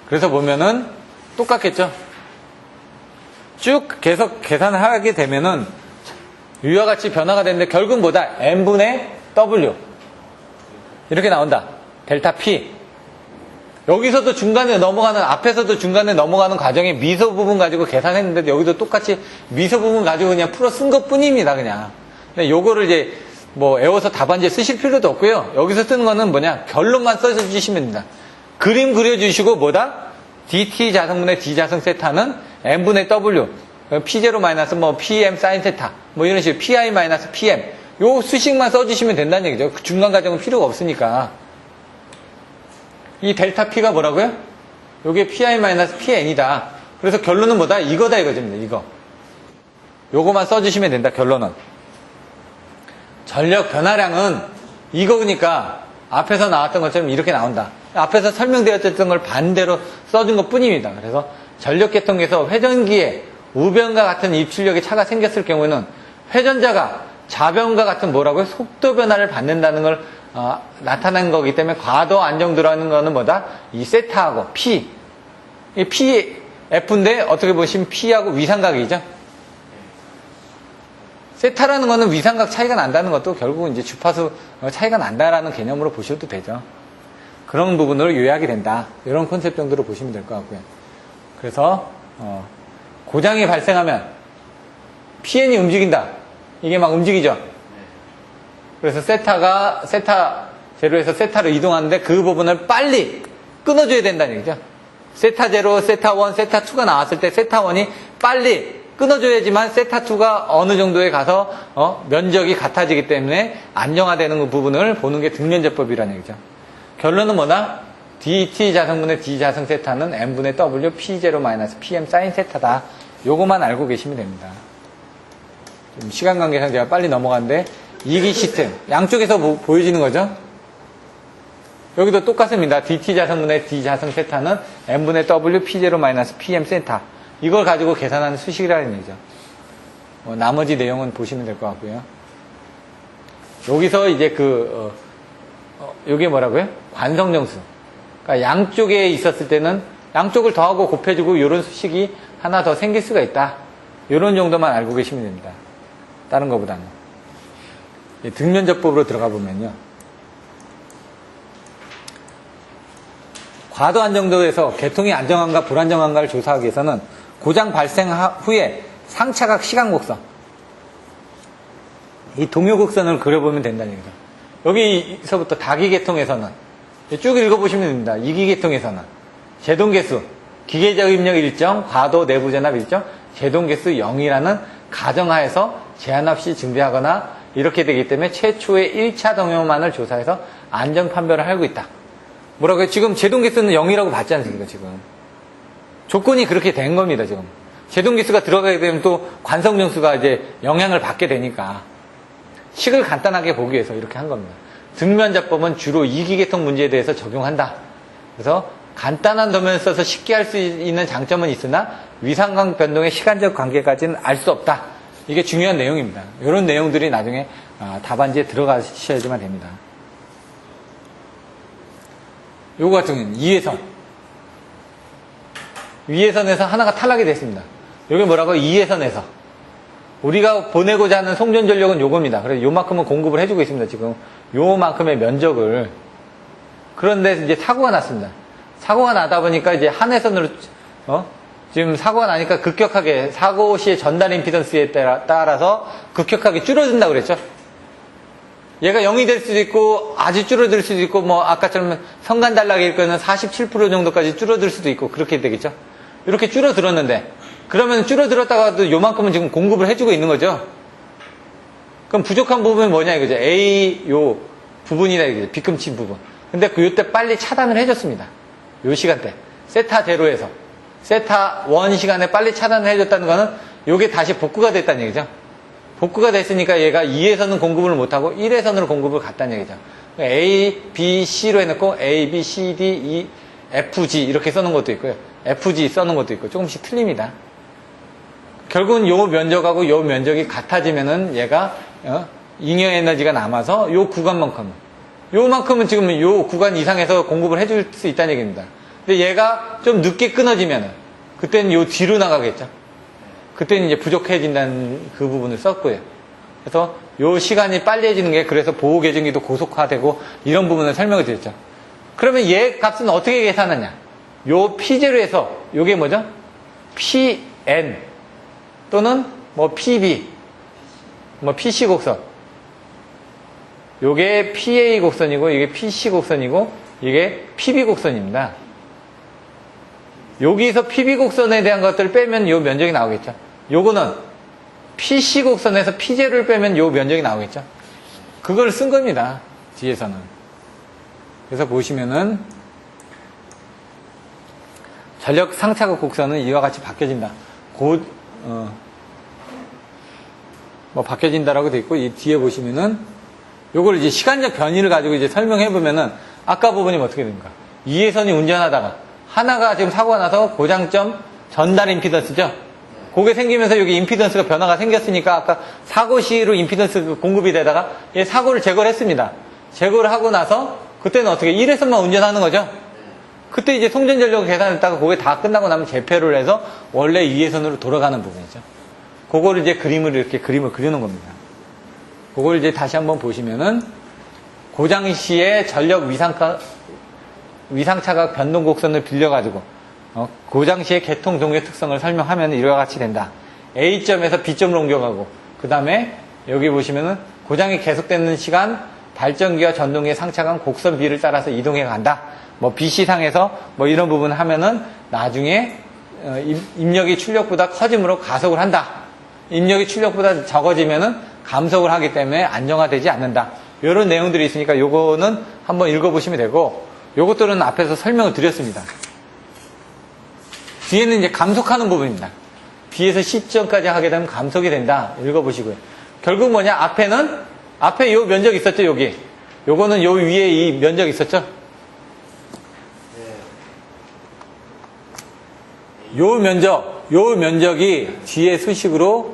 그래서 보면은 똑같겠죠? 쭉 계속 계산을 하게 되면은 위와 같이 변화가 되는데 결국 뭐다? M분의 W. 이렇게 나온다. 델타 P. 여기서도 중간에 넘어가는, 앞에서도 중간에 넘어가는 과정에 미소 부분 가지고 계산했는데 여기도 똑같이 미소 부분 가지고 그냥 풀어 쓴 것 뿐입니다, 그냥. 근데 요거를 이제 뭐 외워서 답안지에 쓰실 필요도 없고요. 여기서 쓰는 거는 뭐냐? 결론만 써주시면 됩니다. 그림 그려주시고 뭐다? DT 자성분의 D 자성 세타는 M분의 W. P0 마이너스 뭐 PM 사인 세타. 뭐 이런 식으로 PI 마이너스 PM. 요 수식만 써주시면 된다는 얘기죠. 그 중간 과정은 필요가 없으니까. 이 델타 P가 뭐라고요? 요게 PI-PN이다. 그래서 결론은 뭐다? 이거다 이거입니다. 이거. 요거만 써주시면 된다. 결론은. 전력 변화량은 이거니까 앞에서 나왔던 것처럼 이렇게 나온다. 앞에서 설명되었던 걸 반대로 써준 것 뿐입니다. 그래서 전력 계통에서 회전기에 우변과 같은 입출력의 차가 생겼을 경우에는 회전자가 좌변과 같은 뭐라고요? 속도 변화를 받는다는 걸 나타낸 거기 때문에 과도 안정도라는 거는 뭐다? 이 세타하고 P. 이 P, F인데 어떻게 보시면 P하고 위상각이죠. 세타라는 거는 위상각 차이가 난다는 것도 결국은 이제 주파수 차이가 난다라는 개념으로 보셔도 되죠. 그런 부분으로 요약이 된다. 이런 컨셉 정도로 보시면 될 것 같고요. 그래서 고장이 발생하면 PN이 움직인다. 이게 막 움직이죠. 그래서 세타 제로에서 세타로 이동하는데 그 부분을 빨리 끊어줘야 된다는 얘기죠. 세타 제로, 세타 1, 세타 2가 나왔을 때 세타 1이 빨리 끊어줘야지만 세타 2가 어느 정도에 가서 면적이 같아지기 때문에 안정화되는 그 부분을 보는 게 등면제법이라는 얘기죠. 결론은 뭐다? dt 자성분의 d 자성 세타는 n분의 w p0 pm 사인 세타다. 요거만 알고 계시면 됩니다. 좀 시간 관계상 제가 빨리 넘어갔는데 이기 시스템 양쪽에서 보여지는 거죠. 여기도 똑같습니다. dt 자성분의 d 자성 세타는 n분의 w p0 pm 세타. 이걸 가지고 계산하는 수식이라는 얘기죠. 나머지 내용은 보시면 될 것 같고요. 여기서 이제 요게 뭐라고요? 관성정수. 그러니까 양쪽에 있었을 때는 양쪽을 더하고 곱해주고 이런 수식이 하나 더 생길 수가 있다. 이런 정도만 알고 계시면 됩니다. 다른 것보다는. 등면접법으로 들어가 보면요. 과도 안정도에서 계통이 안정한가 불안정한가를 조사하기 위해서는 고장 발생 후에 상차각 시간 곡선, 이 동요 곡선을 그려보면 된다는 얘기죠. 여기서부터 다기 계통에서는 쭉 읽어보시면 됩니다. 이기 계통에서는 제동계수, 기계적 입력 일정, 과도 내부 전압 일정, 제동계수 0이라는 가정하에서 제한 없이 증대하거나 이렇게 되기 때문에 최초의 1차 동요만을 조사해서 안정 판별을 하고 있다. 뭐라고요? 지금 제동계수는 0이라고 봤지 않습니까? 지금 조건이 그렇게 된 겁니다. 지금 제동계수가 들어가게 되면 또 관성정수가 이제 영향을 받게 되니까 식을 간단하게 보기 위해서 이렇게 한 겁니다. 등면자법은 주로 이기계통 문제에 대해서 적용한다. 그래서 간단한 도면을 써서 쉽게 할 수 있는 장점은 있으나 위상각 변동의 시간적 관계까지는 알 수 없다. 이게 중요한 내용입니다. 이런 내용들이 나중에 답안지에 들어가셔야지만 됩니다. 요거 같은 경우는 이해선. 위해선에서 하나가 탈락이 됐습니다. 여기 뭐라고? 이해선에서. 우리가 보내고자 하는 송전 전력은 요겁니다. 그래서 요만큼은 공급을 해주고 있습니다. 지금 요만큼의 면적을. 그런데 이제 사고가 났습니다. 사고가 나다 보니까 이제 한해선으로 지금 사고가 나니까 급격하게 사고 시의 전달 임피던스에 따라서 급격하게 줄어든다고 그랬죠. 얘가 0이 될 수도 있고 아주 줄어들 수도 있고 뭐 아까처럼 성간 단락일 거는 47% 정도까지 줄어들 수도 있고 그렇게 되겠죠. 이렇게 줄어들었는데 그러면 줄어들었다가도 요만큼은 지금 공급을 해주고 있는 거죠. 그럼 부족한 부분이 뭐냐 이거죠. A 요 부분이다 이거죠. 비금친 부분. 근데 요때 빨리 차단을 해줬습니다. 요 시간대 세타 제로에서 세타 1 시간에 빨리 차단을 해줬다는 거는 요게 다시 복구가 됐다는 얘기죠. 복구가 됐으니까 얘가 2에서는 공급을 못하고 1에서는 공급을 갔다는 얘기죠. A, B, C로 해놓고 A, B, C, D, E, F, G 이렇게 써놓은 것도 있고요. F, G 써놓은 것도 있고 조금씩 틀립니다. 결국은 요 면적하고 요 면적이 같아지면은 얘가 잉여 에너지가 남아서 요 구간만큼은 지금 요 구간 이상에서 공급을 해줄 수 있다는 얘기입니다. 근데 얘가 좀 늦게 끊어지면은 그때는 요 뒤로 나가겠죠. 그때는 이제 부족해진다는 그 부분을 썼고요. 그래서 요 시간이 빨리해지는 게 그래서 보호계정기도 고속화되고 이런 부분을 설명을 드렸죠. 그러면 얘 값은 어떻게 계산하냐? 요 P0에서 요게 뭐죠? PN 또는 뭐 PB 뭐 PC 곡선 요게 PA 곡선이고 이게 PC 곡선이고 이게 PB 곡선입니다. 여기서 PB 곡선에 대한 것들을 빼면 요 면적이 나오겠죠. 요거는 PC 곡선에서 P0를 빼면 요 면적이 나오겠죠. 그걸 쓴 겁니다. 뒤에서는. 그래서 보시면은 전력 상차각 곡선은 이와 같이 바뀌어진다. 바뀌어진다라고 돼 있고, 이 뒤에 보시면은, 요걸 이제 시간적 변이를 가지고 이제 설명해 보면은, 아까 부분이 어떻게 됩니까? 2회선이 운전하다가, 하나가 지금 사고가 나서 고장점 전달 임피던스죠? 그게 생기면서 여기 임피던스가 변화가 생겼으니까, 아까 사고 시로 임피던스 공급이 되다가, 얘 사고를 제거를 했습니다. 제거를 하고 나서, 그때는 어떻게 1회선만 운전하는 거죠? 그때 이제 송전 전력을 계산했다가 그게 다 끝나고 나면 재폐를 해서 원래 2회선으로 돌아가는 부분이죠. 그거를 이제 그림을 그리는 겁니다. 그걸 이제 다시 한번 보시면은 고장 시에 전력 위상차각 변동 곡선을 빌려가지고 고장 시의 개통 동의 특성을 설명하면 이와 같이 된다. A점에서 B점으로 옮겨가고 그 다음에 여기 보시면은 고장이 계속되는 시간 발전기와 전동기의 상차간 곡선 B를 따라서 이동해 간다. BC상에서 이런 부분 하면은 나중에 입력이 출력보다 커짐으로 가속을 한다. 입력이 출력보다 적어지면은 감속을 하기 때문에 안정화되지 않는다. 이런 내용들이 있으니까 요거는 한번 읽어보시면 되고, 요것들은 앞에서 설명을 드렸습니다. 뒤에는 이제 감속하는 부분입니다. B에서 C점까지 하게 되면 감속이 된다. 읽어보시고요. 결국 뭐냐? 앞에 요 면적 있었죠, 여기. 요거는 요 위에 이 면적 있었죠? 요 면적이 뒤에 수식으로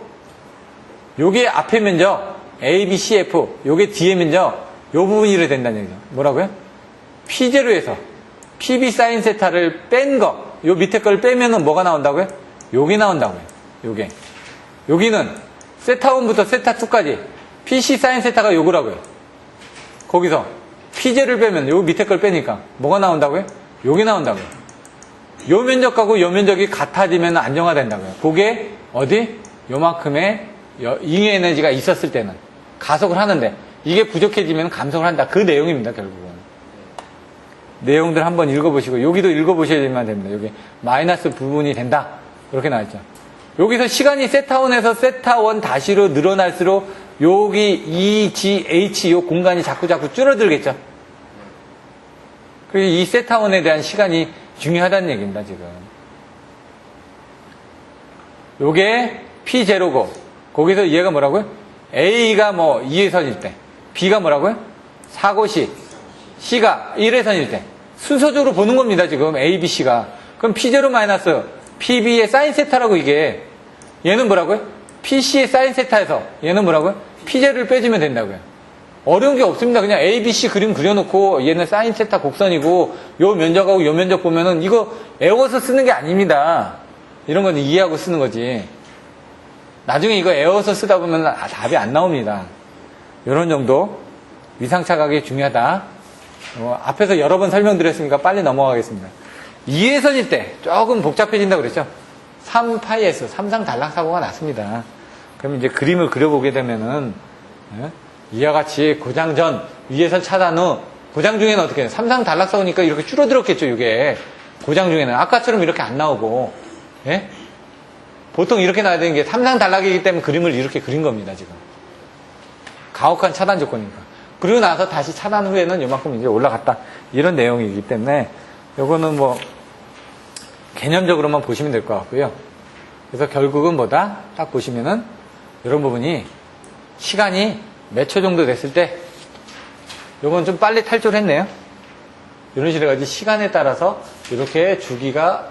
요게 앞에 면적, A, B, C, F, 요게 뒤에 면적, 요 부분이 이래 된다는 얘기죠. 뭐라고요? P0에서 PB 사인 세타를 뺀 거, 요 밑에 걸 빼면은 뭐가 나온다고요? 요게 나온다고요. 요게. 여기는 세타1부터 세타2까지 PC 사인 세타가 요거라고요. 거기서 P0를 빼면 요 밑에 걸 빼니까 뭐가 나온다고요? 요게 나온다고요. 요 면적하고 요 면적이 같아지면 안정화된다고요. 그게 어디? 요만큼의 잉여 에너지가 있었을 때는 가속을 하는데 이게 부족해지면 감속을 한다. 그 내용입니다, 결국은. 내용들 한번 읽어보시고 여기도 읽어보셔야만 됩니다. 여기 마이너스 부분이 된다. 그렇게 나왔죠. 여기서 시간이 세타1에서 세타1 다시로 늘어날수록 여기 E, G, H 요 공간이 자꾸 줄어들겠죠. 그래서 이 세타1에 대한 시간이 중요하다는 얘기입니다, 지금. 요게 P0고, 거기서 얘가 뭐라고요? A가 2회선일 때, B가 뭐라고요? 사고시, C가 1회선일 때. 순서적으로 보는 겁니다, 지금. A, B, C가. 그럼 P0 마이너스 PB의 사인 세타라고 이게. 얘는 뭐라고요? PC의 사인 세타에서 얘는 뭐라고요? P0를 빼주면 된다고요. 어려운 게 없습니다. 그냥 A, B, C 그림 그려놓고 얘는 사인 세타 곡선이고 요 면적하고 요 면적 보면은 이거 외워서 쓰는 게 아닙니다. 이런 건 이해하고 쓰는 거지. 나중에 이거 외워서 쓰다 보면 답이 안 나옵니다. 이런 정도 위상차각이 중요하다. 앞에서 여러 번 설명드렸으니까 빨리 넘어가겠습니다. 2회선일 때 조금 복잡해진다고 그랬죠. 3파이에서 3상 단락 사고가 났습니다. 그럼 이제 그림을 그려보게 되면은 이와 같이 고장 전, 위에선 차단 후, 고장 중에는 어떻게 해요? 3상 단락 사고니까 이렇게 줄어들었겠죠, 이게. 고장 중에는. 아까처럼 이렇게 안 나오고. 예? 보통 이렇게 나와야 되는 게 3상 단락이기 때문에 그림을 이렇게 그린 겁니다, 지금. 가혹한 차단 조건이니까. 그리고 나서 다시 차단 후에는 요만큼 이제 올라갔다. 이런 내용이기 때문에, 요거는 개념적으로만 보시면 될 것 같고요. 그래서 결국은 뭐다? 딱 보시면은, 이런 부분이 시간이 몇 초 정도 됐을 때, 요건 좀 빨리 탈출을 했네요. 이런 식으로 해가지고 시간에 따라서 이렇게 주기가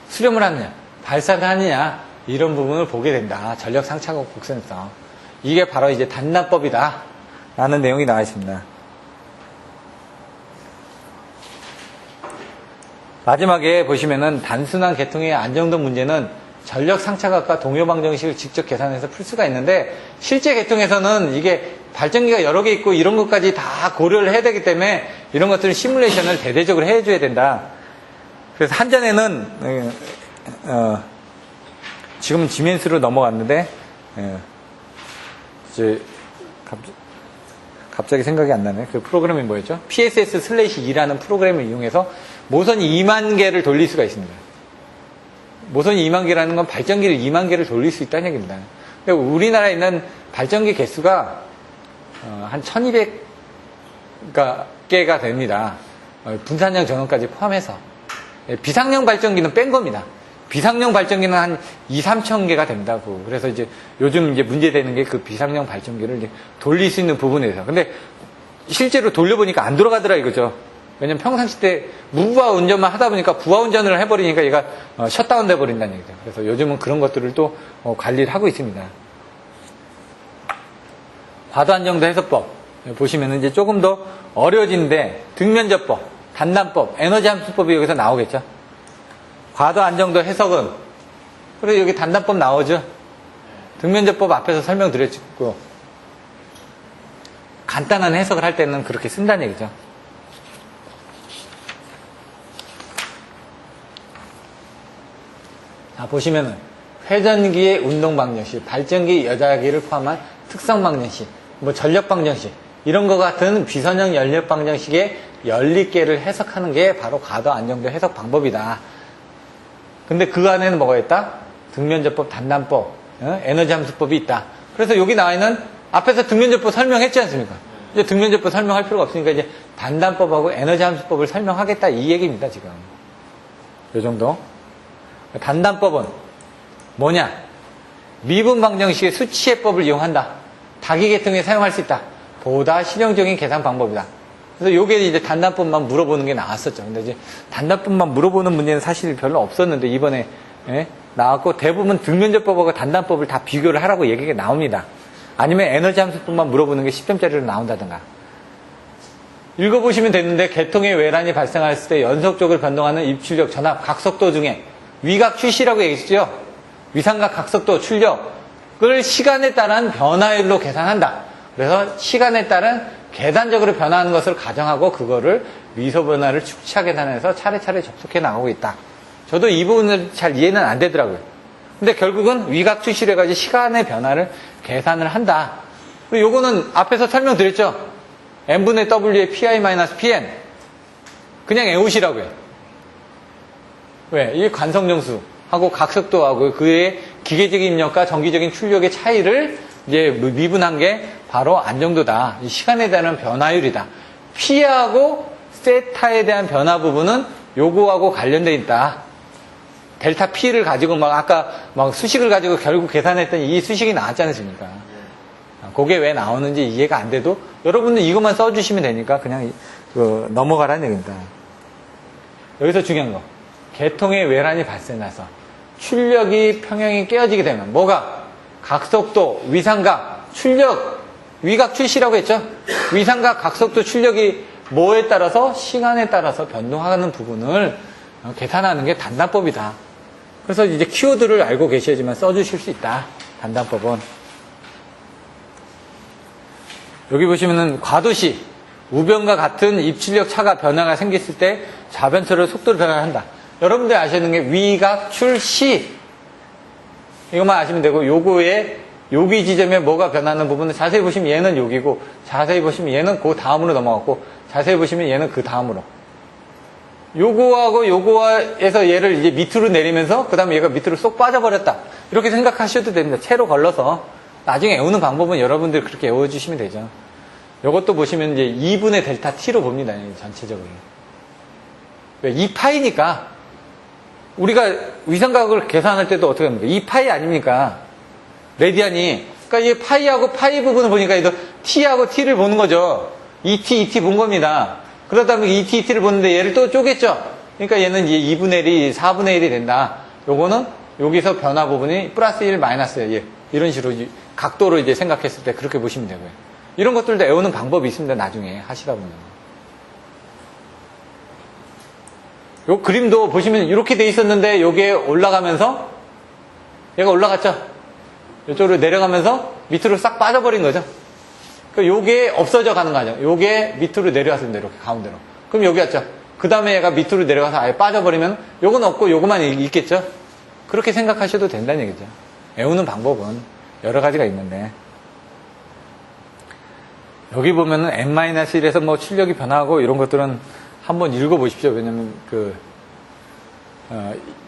수렴을 하느냐, 발사를 하느냐, 이런 부분을 보게 된다. 전력 상차각 곡선에서. 이게 바로 이제 단납법이다. 라는 내용이 나와 있습니다. 마지막에 보시면은 단순한 계통의 안정도 문제는 전력 상차각과 동요 방정식을 직접 계산해서 풀 수가 있는데 실제 계통에서는 이게 발전기가 여러 개 있고 이런 것까지 다 고려를 해야 되기 때문에 이런 것들은 시뮬레이션을 대대적으로 해줘야 된다. 그래서 한전에는 지금은 지멘스로 넘어갔는데 이제 갑자기 생각이 안 나네. 그 프로그램이 뭐였죠? PSS/2라는 프로그램을 이용해서 모선이 2만 개를 돌릴 수가 있습니다. 모선이 2만 개라는 건 발전기를 2만 개를 돌릴 수 있다는 얘기입니다. 우리나라에 있는 발전기 개수가 한 1200개가 됩니다. 분산형 전원까지 포함해서. 비상용 발전기는 뺀 겁니다. 비상용 발전기는 한 2, 3천 개가 된다고. 그래서 이제 요즘 이제 문제되는 게 그 비상용 발전기를 이제 돌릴 수 있는 부분에서. 근데 실제로 돌려보니까 안 돌아가더라 이거죠. 왜냐면 평상시 때 무부하 운전만 하다 보니까 부하 운전을 해버리니까 얘가 셧다운 돼버린다는 얘기죠. 그래서 요즘은 그런 것들을 또 관리를 하고 있습니다. 과도안정도 해소법 보시면은 이제 조금 더 어려워지는데 등면접법, 단단법, 에너지 함수법이 여기서 나오겠죠. 과도안정도 해석은 그래서 여기 단단법 나오죠. 등면접법 앞에서 설명드렸고 간단한 해석을 할 때는 그렇게 쓴다는 얘기죠. 자, 보시면은 회전기의 운동 방정식, 발전기 여자기를 포함한 특성 방정식, 뭐 전력 방정식 이런 거 같은 비선형 연력 방정식의 연립계를 해석하는 게 바로 과도 안정도 해석 방법이다. 근데 그 안에는 뭐가 있다? 등면접법, 단단법, 에너지 함수법이 있다. 그래서 여기 나와 있는 앞에서 등면접법 설명했지 않습니까? 이제 등면접법 설명할 필요가 없으니까 이제 단단법하고 에너지 함수법을 설명하겠다 이 얘기입니다 지금. 요 정도. 단단법은 뭐냐? 미분 방정식의 수치해법을 이용한다. 다기계통에 사용할 수 있다. 보다 실용적인 계산 방법이다. 그래서 요게 이제 단단법만 물어보는 게 나왔었죠. 근데 이제 단단법만 물어보는 문제는 사실 별로 없었는데 이번에 나왔고 대부분 등면접법하고 단단법을 다 비교를 하라고 얘기가 나옵니다. 아니면 에너지 함수법만 물어보는 게 10점짜리로 나온다든가. 읽어보시면 되는데 계통의 외란이 발생했을 때 연속적으로 변동하는 입출력, 전압, 각속도 중에 위각 출시라고 얘기했죠. 위상각, 각속도, 출력을 시간에 따른 변화율로 계산한다. 그래서 시간에 따른 계단적으로 변화하는 것을 가정하고 그거를 위소 변화를 축차 계산해서 차례차례 접속해 나가고 있다. 저도 이 부분을 잘 이해는 안 되더라고요. 근데 결국은 위각 출시를 해가지고 시간의 변화를 계산을 한다. 요거는 앞에서 설명드렸죠. n분의 w의 pi-pn 그냥 에웃이라고요. 왜? 이게 관성정수하고 각속도하고 그의 기계적인 입력과 정기적인 출력의 차이를 이제 미분한 게 바로 안정도다. 이 시간에 대한 변화율이다. P하고 세타에 대한 변화 부분은 요거하고 관련되어 있다. 델타 P를 가지고 아까 수식을 가지고 결국 계산했던 이 수식이 나왔지 않습니까? 그게 왜 나오는지 이해가 안 돼도 여러분들 이것만 써주시면 되니까 그냥 넘어가라는 얘기입니다. 여기서 중요한 거. 계통의 외란이 발생해서 출력이 평형이 깨어지게 되면 뭐가? 각속도, 위상각, 출력, 위각 출시라고 했죠? 위상각, 각속도, 출력이 뭐에 따라서 시간에 따라서 변동하는 부분을 계산하는 게 단단법이다. 그래서 이제 키워드를 알고 계셔야지만 써주실 수 있다. 단단법은. 여기 보시면은 과도시, 우변과 같은 입출력 차가 변화가 생겼을 때 좌변처럼 속도를 변화한다. 여러분들 아셔야 되는 게 위각 출시 이것만 아시면 되고 요거에 여기 지점에 뭐가 변하는 부분은 자세히 보시면 얘는 여기고 자세히 보시면 얘는 그 다음으로 넘어갔고 자세히 보시면 얘는 그 다음으로 요거하고 요거에서 얘를 이제 밑으로 내리면서 그 다음에 얘가 밑으로 쏙 빠져버렸다 이렇게 생각하셔도 됩니다. 채로 걸러서 나중에 외우는 방법은 여러분들 그렇게 외워주시면 되죠. 요것도 보시면 이제 2분의 델타 t로 봅니다. 전체적으로 왜? 2파이니까 우리가 위상각을 계산할 때도 어떻게 합니까? 2파이 아닙니까? 레디안이. 그러니까 이 파이하고 파이 부분을 보니까 이거 t하고 t를 보는 거죠. 2t 본 겁니다. 그러다 보면 2t를 보는데 얘를 또 쪼갰죠. 그러니까 얘는 이제 2분의 1이 4분의 1이 된다. 요거는 여기서 변화 부분이 플러스 1 마이너스 1. 이런 식으로 각도로 이제 생각했을 때 그렇게 보시면 되고요. 이런 것들도 외우는 방법이 있습니다. 나중에 하시다 보면. 요 그림도 보시면 이렇게 돼 있었는데 요게 올라가면서 얘가 올라갔죠. 이쪽으로 내려가면서 밑으로 싹 빠져버린 거죠. 그러니까 요게 없어져 가는 거죠. 요게 밑으로 내려왔습니다. 이렇게 가운데로. 그럼 여기 왔죠. 그 다음에 얘가 밑으로 내려가서 아예 빠져버리면 요건 없고 요거만 있겠죠. 그렇게 생각하셔도 된다는 얘기죠. 외우는 방법은 여러 가지가 있는데 여기 보면은 n-1에서 뭐 출력이 변화하고 이런 것들은 한번 읽어보십시오. 왜냐면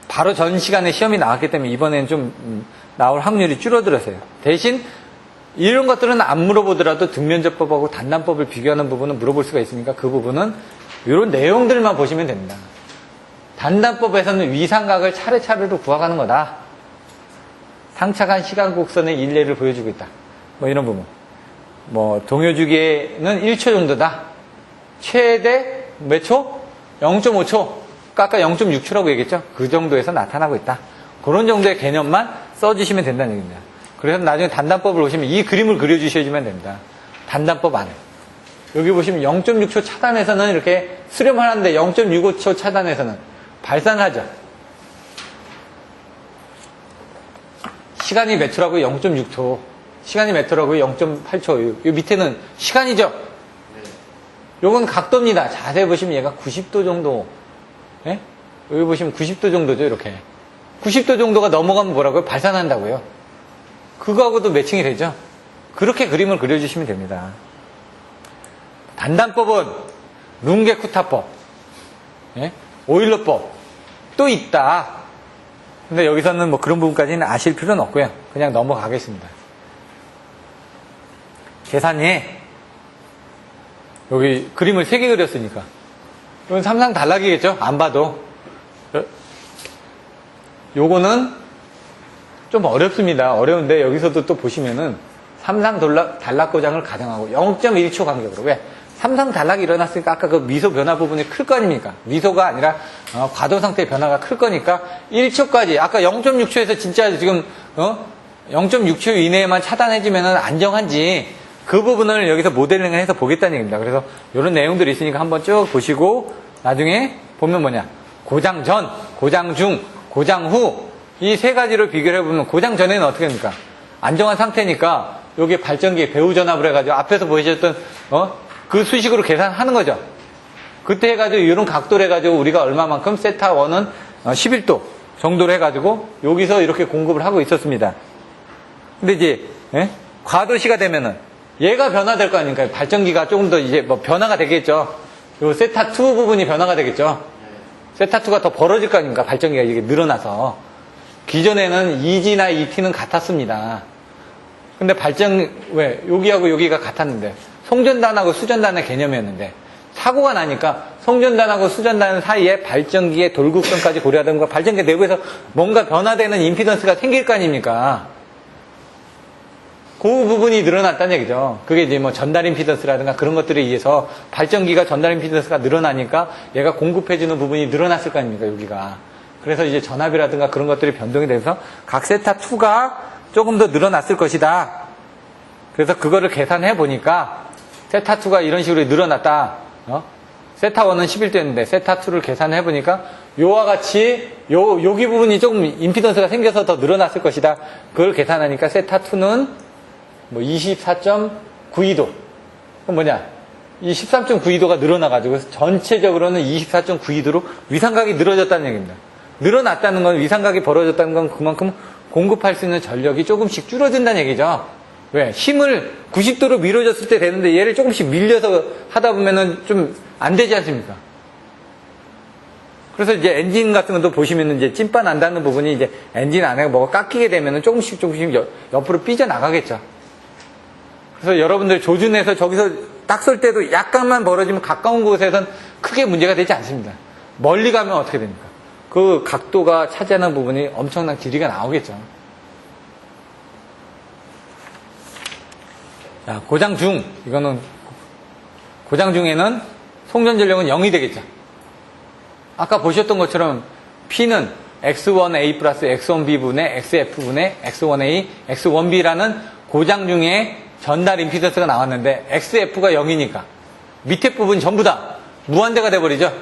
바로 전 시간에 시험이 나왔기 때문에 이번에는 좀 나올 확률이 줄어들었어요. 대신 이런 것들은 안 물어보더라도 등면접법하고 단단법을 비교하는 부분은 물어볼 수가 있으니까 그 부분은 이런 내용들만 보시면 됩니다. 단단법에서는 위상각을 차례차례로 구하가는 거다. 상착한 시간 곡선의 일례를 보여주고 있다. 뭐 이런 부분. 뭐 동요주기에는 1초 정도다. 최대 몇 초? 0.5초. 아까 0.6초라고 얘기했죠? 그 정도에서 나타나고 있다. 그런 정도의 개념만 써주시면 된다는 얘기입니다. 그래서 나중에 단단법을 보시면 이 그림을 그려주셔야지만 됩니다. 단단법 안에. 여기 보시면 0.6초 차단에서는 이렇게 수렴하는데 0.65초 차단에서는 발산하죠. 시간이 몇 초라고요? 0.6초. 시간이 몇 초라고요? 0.8초. 이 밑에는 시간이죠? 요건 각도입니다. 자세히 보시면 얘가 90도 정도. 예? 여기 보시면 90도 정도죠, 이렇게. 90도 정도가 넘어가면 뭐라고요? 발산한다고요. 그거하고도 매칭이 되죠? 그렇게 그림을 그려주시면 됩니다. 단단법은 룽게쿠타법, 예? 오일러법 또 있다. 근데 여기서는 뭐 그런 부분까지는 아실 필요는 없고요. 그냥 넘어가겠습니다. 계산이 여기 그림을 3개 그렸으니까 이건 삼상 단락이겠죠? 안 봐도. 요거는 좀 어렵습니다. 어려운데 여기서도 또 보시면은 삼상 단락 고장을 가정하고 0.1초 간격으로. 왜? 삼상 단락이 일어났으니까 아까 그 미소 변화 부분이 클 거 아닙니까? 미소가 아니라 과도 상태의 변화가 클 거니까 1초까지 아까 0.6초에서 진짜 지금 0.6초 이내에만 차단해주면은 안정한지 그 부분을 여기서 모델링을 해서 보겠다는 얘기입니다. 그래서 이런 내용들이 있으니까 한번 쭉 보시고 나중에 보면 뭐냐, 고장 전, 고장 중, 고장 후 이 3가지로 비교를 해보면 고장 전에는 어떻게 됩니까? 안정한 상태니까 여기 발전기 배후 전압을 해가지고 앞에서 보여주셨던 그 수식으로 계산하는 거죠. 그때 해가지고 이런 각도를 해가지고 우리가 얼마만큼 세타 1은 11도 정도로 해가지고 여기서 이렇게 공급을 하고 있었습니다. 근데 이제 과도시가 되면은 얘가 변화될 거 아닙니까? 발전기가 조금 더 이제 뭐 변화가 되겠죠. 요 세타 2 부분이 변화가 되겠죠. 세타 2가 더 벌어질 거 아닙니까? 발전기가 이게 늘어나서. 기존에는 2G나 2T는 같았습니다. 근데 왜? 여기하고 여기가 같았는데. 송전단하고 수전단의 개념이었는데. 사고가 나니까 송전단하고 수전단 사이에 발전기의 돌극성까지 고려하던 거, 발전기 내부에서 뭔가 변화되는 임피던스가 생길 거 아닙니까? 그 부분이 늘어났다는 얘기죠. 그게 이제 뭐 전달 임피던스라든가 그런 것들에 의해서 발전기가 전달 임피던스가 늘어나니까 얘가 공급해주는 부분이 늘어났을 거 아닙니까, 여기가. 그래서 이제 전압이라든가 그런 것들이 변동이 돼서 각 세타 2가 조금 더 늘어났을 것이다. 그래서 그거를 계산해 보니까 세타 2가 이런 식으로 늘어났다. 세타 1은 11도였는데 세타 2를 계산해 보니까 요와 같이 여기 부분이 조금 임피던스가 생겨서 더 늘어났을 것이다. 그걸 계산하니까 세타 2는 뭐 24.92도. 그럼 뭐냐? 이 13.92도가 늘어나가지고 전체적으로는 24.92도로 위상각이 늘어졌다는 얘기입니다. 늘어났다는 건 위상각이 벌어졌다는 건 그만큼 공급할 수 있는 전력이 조금씩 줄어든다는 얘기죠. 왜? 힘을 90도로 밀어줬을 때 되는데 얘를 조금씩 밀려서 하다 보면은 좀 안 되지 않습니까? 그래서 이제 엔진 같은 것도 보시면은 이제 찐빠 난다는 부분이 이제 엔진 안에 뭐가 깎이게 되면은 조금씩 옆으로 삐져나가겠죠. 그래서 여러분들 조준해서 저기서 딱 쏠 때도 약간만 벌어지면 가까운 곳에선 크게 문제가 되지 않습니다. 멀리 가면 어떻게 됩니까? 그 각도가 차지하는 부분이 엄청난 길이가 나오겠죠. 자, 고장 중. 이거는 고장 중에는 송전 전력은 0이 되겠죠. 아까 보셨던 것처럼 P는 X1A 플러스 X1B 분의 XF 분의 X1A, X1B라는 고장 중에 전달 임피던스가 나왔는데 XF가 0이니까 밑에 부분 전부 다 무한대가 돼버리죠.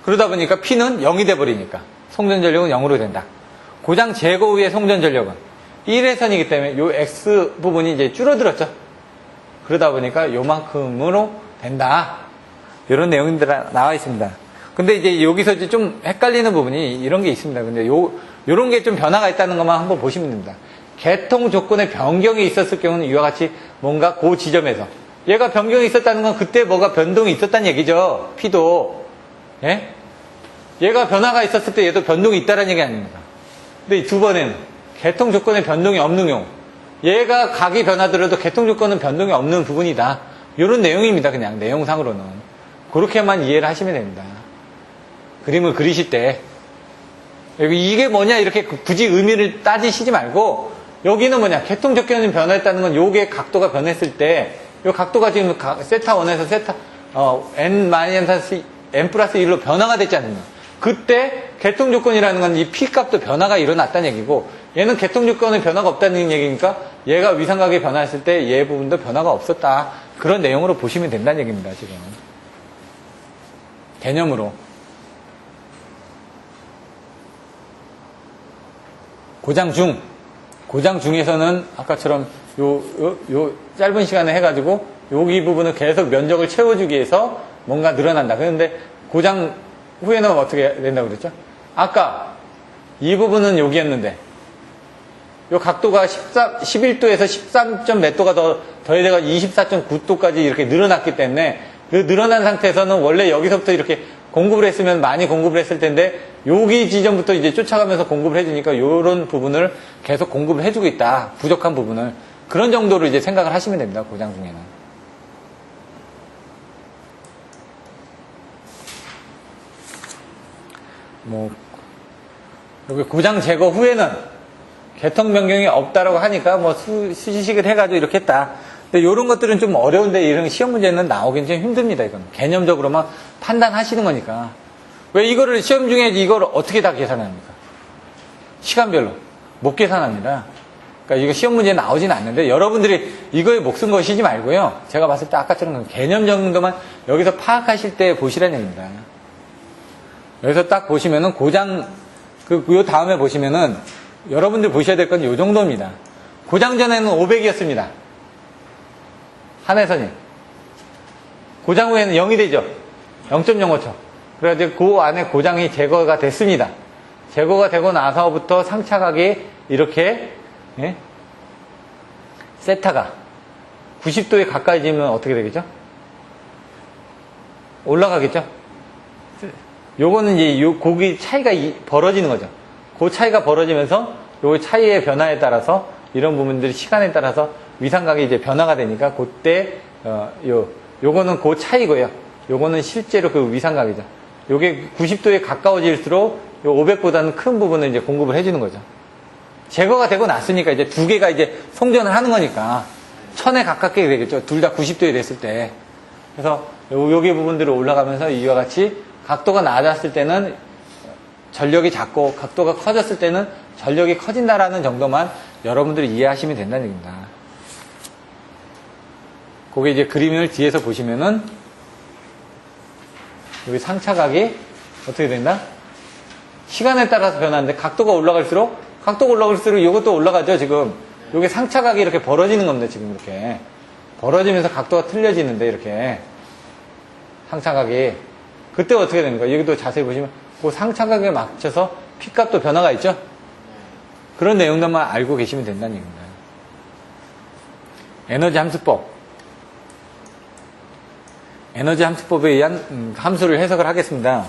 그러다 보니까 P는 0이 돼버리니까 송전 전력은 0으로 된다. 고장 제거 후의 송전 전력은 1회선이기 때문에 요 X 부분이 이제 줄어들었죠. 그러다 보니까 요만큼으로 된다. 이런 내용들이 나와 있습니다. 근데 이제 여기서 이제 좀 헷갈리는 부분이 이런 게 있습니다. 근데 요런 게 좀 변화가 있다는 것만 한번 보시면 됩니다. 개통 조건의 변경이 있었을 경우는 이와 같이 뭔가 그 지점에서 얘가 변경이 있었다는 건 그때 뭐가 변동이 있었다는 얘기죠. P도. 예? 얘가 변화가 있었을 때 얘도 변동이 있다는 얘기 아닙니까? 근데 이 두 번에는 개통 조건의 변동이 없는 경우, 얘가 각이 변하더라도 개통 조건은 변동이 없는 부분이다. 이런 내용입니다. 그냥 내용상으로는. 그렇게만 이해를 하시면 됩니다. 그림을 그리실 때. 이게 뭐냐 이렇게 굳이 의미를 따지시지 말고 여기는 뭐냐 개통적견이 변화했다는 건 요게 각도가 변했을 때 요 각도가 지금 세타 1에서 세타 n 플러스 1로 변화가 됐지 않습니까? 그때 개통조건이라는 건 이 P값도 변화가 일어났다는 얘기고 얘는 개통조건에 변화가 없다는 얘기니까 얘가 위상각이 변화했을 때 얘 부분도 변화가 없었다. 그런 내용으로 보시면 된다는 얘기입니다. 지금 개념으로. 고장 중에서는 아까처럼 요 짧은 시간에 해가지고 여기 부분을 계속 면적을 채워주기 위해서 뭔가 늘어난다. 그런데 고장 후에는 어떻게 된다고 그랬죠? 아까 이 부분은 여기였는데 요 각도가 11도에서 13. 몇 도가 더해져가 24.9도까지 이렇게 늘어났기 때문에 그 늘어난 상태에서는 원래 여기서부터 이렇게 공급을 했으면 많이 공급을 했을 텐데 여기 지점부터 이제 쫓아가면서 공급을 해주니까 요런 부분을 계속 공급을 해주고 있다. 부족한 부분을. 그런 정도로 이제 생각을 하시면 됩니다. 고장 중에는. 여기 고장 제거 후에는 개통 변경이 없다라고 하니까 수식을 해가지고 이렇게 했다. 근데 이런 것들은 좀 어려운데 이런 시험 문제는 나오긴 좀 힘듭니다. 이건 개념적으로만 판단하시는 거니까. 왜 이거를 시험 중에 이걸 어떻게 다 계산합니까? 시간별로 못 계산합니다. 그러니까 이거 시험 문제에 나오진 않는데 여러분들이 이거에 목숨 거시지 말고요. 제가 봤을 때 아까처럼 개념 정도만 여기서 파악하실 때 보시라는 얘기입니다. 여기서 딱 보시면은 고장 요 다음에 보시면은 여러분들 보셔야 될 건 요 정도입니다. 고장 전에는 500이었습니다. 하나선이. 고장 후에는 0이 되죠. 0.05초. 그래가지고 그 안에 고장이 제거가 됐습니다. 제거가 되고 나서부터 상차각이 이렇게 세타가 90도에 가까이지면 어떻게 되겠죠? 올라가겠죠? 요거는 이제 요 고기 차이가 벌어지는 거죠. 그 차이가 벌어지면서 요 차이의 변화에 따라서 이런 부분들이 시간에 따라서 위상각이 이제 변화가 되니까 그때 요거는 그 차이고요. 요거는 실제로 그 위상각이죠. 요게 90도에 가까워질수록 요 500보다는 큰 부분을 이제 공급을 해주는 거죠. 제거가 되고 났으니까 이제 두 개가 이제 송전을 하는 거니까 1000에 가깝게 되겠죠. 둘 다 90도에 됐을 때. 그래서 여기 부분들을 올라가면서 이와 같이 각도가 낮았을 때는 전력이 작고 각도가 커졌을 때는 전력이 커진다라는 정도만 여러분들이 이해하시면 된다는 얘기입니다. 그게 이제 그림을 뒤에서 보시면은 여기 상차각이 어떻게 된다? 시간에 따라서 변하는데 각도가 올라갈수록 이것도 올라가죠. 지금 이게 상차각이 이렇게 벌어지는 겁니다. 지금 이렇게 벌어지면서 각도가 틀려지는데 이렇게 상차각이 그때 어떻게 되는 거예요? 여기도 자세히 보시면 그 상차각에 맞춰서 P값도 변화가 있죠. 그런 내용들만 알고 계시면 된다는 얘기입니다. 에너지 함수법에 의한 함수를 해석을 하겠습니다.